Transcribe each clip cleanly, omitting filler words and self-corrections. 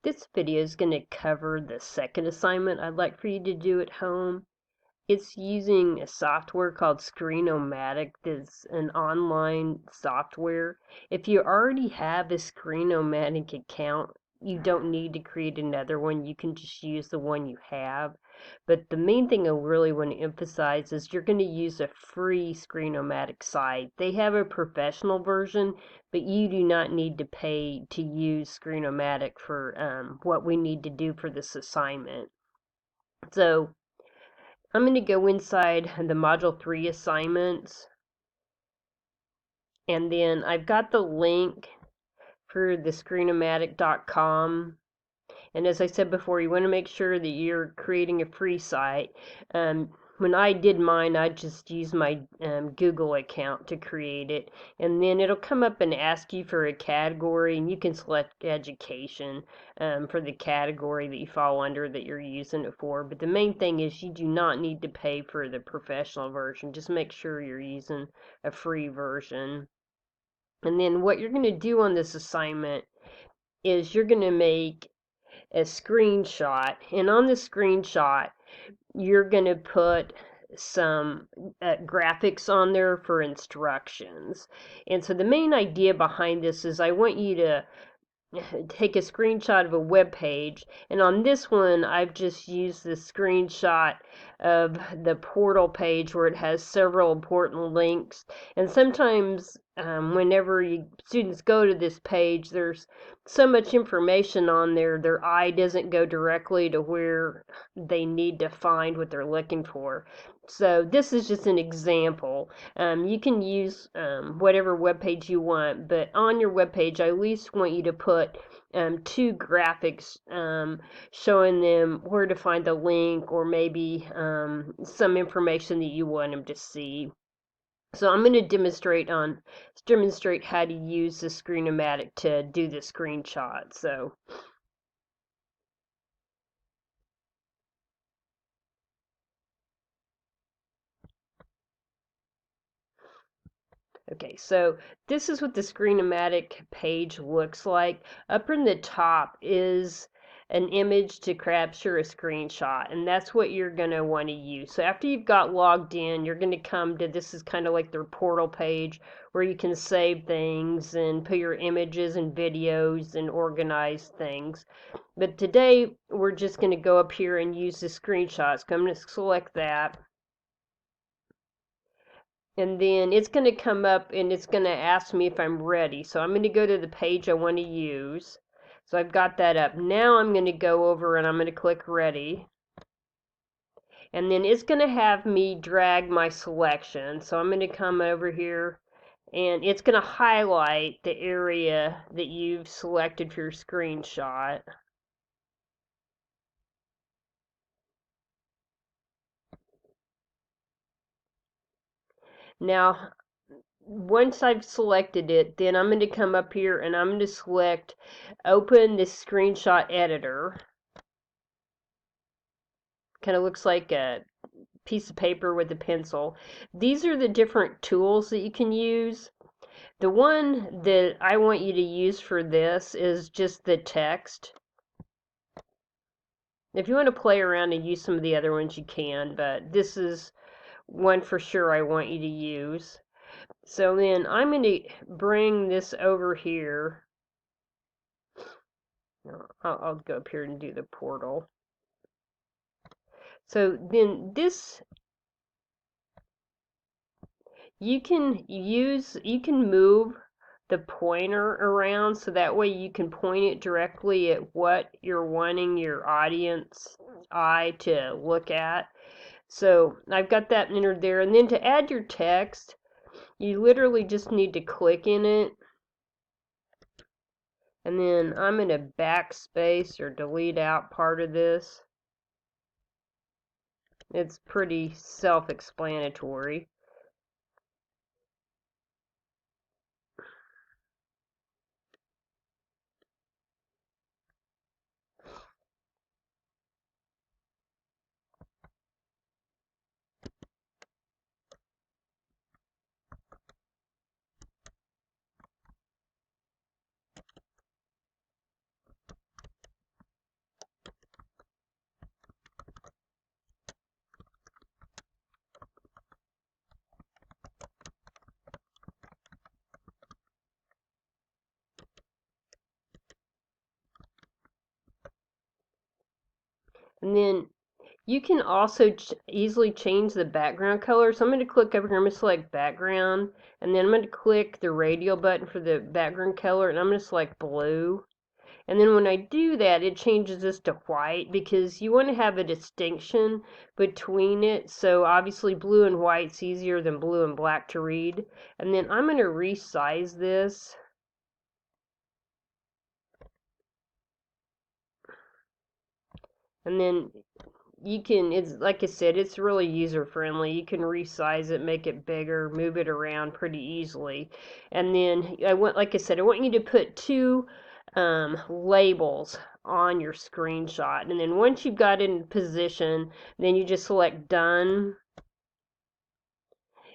This video is going to cover the second assignment I'd like for you to do at home. It's using a software called Screen-O-Matic. That's an online software. If you already have a Screen-O-Matic account, you don't need to create another one. You can just use the one you have. But the main thing I really want to emphasize is you're going to use a free Screen-O-Matic site. They have a professional version, but you do not need to pay to use Screen-O-Matic for what we need to do for this assignment. So I'm going to go inside the Module 3 assignments, and then I've got the link for the Screen-O-Matic.com. And as I said before, you want to make sure that you're creating a free site. When I did mine, I just used my Google account to create it. And then it'll come up and ask you for a category, and you can select education for the category that you fall under that you're using it for. But the main thing is you do not need to pay for the professional version. Just make sure you're using a free version. And then what you're going to do on this assignment is you're going to make a screenshot, and on the screenshot you're going to put some graphics on there for instructions. And so the main idea behind this is I want you to take a screenshot of a web page, and on this one I've just used the screenshot of the portal page where it has several important links. And sometimes whenever students go to this page, there's so much information on there, their eye doesn't go directly to where they need to find what they're looking for. So this is just an example. You can use whatever web page you want, but on your web page I at least want you to put two graphics showing them where to find the link, or maybe some information that you want them to see. So I'm going to demonstrate how to use the Screen-O-Matic to do the screenshot. So okay, so this is what the Screen-O-Matic page looks like. Up in the top is an image to capture a screenshot, and that's what you're going to want to use. So after you've got logged in, you're going to come to, this is kind of like their portal page where you can save things and put your images and videos and organize things. But today we're just going to go up here and use the screenshots. So I'm going to select that. And then it's going to come up and it's going to ask me if I'm ready. So I'm going to go to the page I want to use. So I've got that up. Now I'm going to go over and I'm going to click ready. And then it's going to have me drag my selection. So I'm going to come over here and it's going to highlight the area that you've selected for your screenshot. Now, once I've selected it, then I'm going to come up here and I'm going to select open the screenshot editor. Kind of looks like a piece of paper with a pencil. These are the different tools that you can use. The one that I want you to use for this is just the text. If you want to play around and use some of the other ones, you can, but this is one for sure I want you to use. So then I'm going to bring this over here. I'll go up here and do the portal. So then this, you can move the pointer around so that way you can point it directly at what you're wanting your audience eye to look at. So I've got that entered there. And then to add your text, you literally just need to click in it. And then I'm going to backspace or delete out part of this. It's pretty self-explanatory. And then you can also easily change the background color. So I'm going to click over here, I'm going to select background, and then I'm going to click the radial button for the background color, and I'm going to select blue. And then when I do that, it changes this to white because you want to have a distinction between it. So obviously blue and white's easier than blue and black to read. And then I'm going to resize this. And then you can, it's like I said, it's really user friendly. You can resize it, make it bigger, move it around pretty easily. And then like I said, I want you to put two labels on your screenshot. And then once you've got it in position, then you just select done.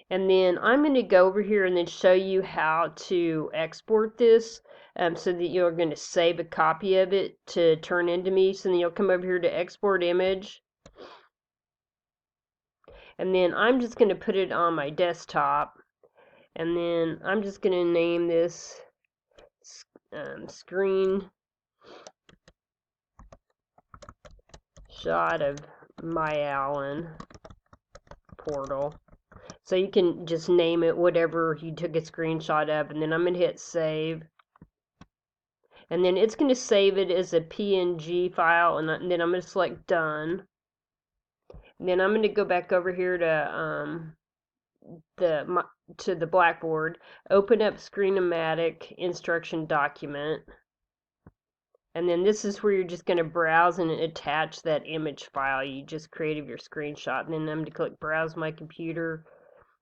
And then I'm going to go over here and then show you how to export this so that you're going to save a copy of it to turn into me. So then you'll come over here to export image. And then I'm just going to put it on my desktop. And then I'm just going to name this screen shot of my Allen portal. So you can just name it whatever you took a screenshot of, and then I'm going to hit save. And then it's going to save it as a PNG file, and then I'm going to select done. And then I'm going to go back over here to the Blackboard, open up Screen-O-Matic instruction document. And then this is where you're just going to browse and attach that image file you just created of your screenshot. And then I'm going to click browse my computer.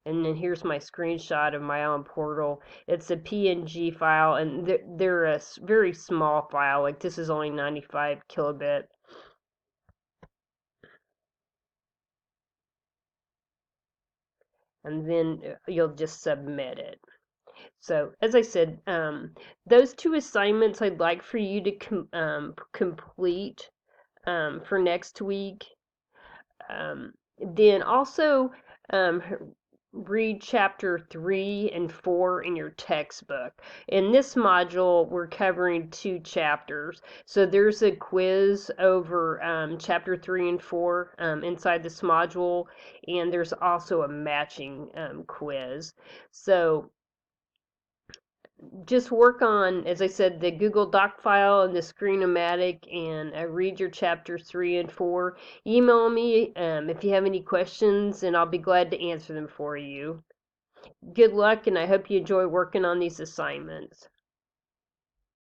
And then here's my screenshot of my own portal. It's a PNG file, and they're a very small file. Like this is only 95 kilobit. And then you'll just submit it. So, as I said, those two assignments I'd like for you to complete for next week. Then also read chapter 3 and 4 in your textbook. In this module, we're covering 2 chapters. So there's a quiz over chapter 3 and 4 inside this module, and there's also a matching quiz. So just work on, as I said, the Google Doc file and the Screen-O-Matic, and read your chapters 3 and 4. Email me if you have any questions, and I'll be glad to answer them for you. Good luck, and I hope you enjoy working on these assignments.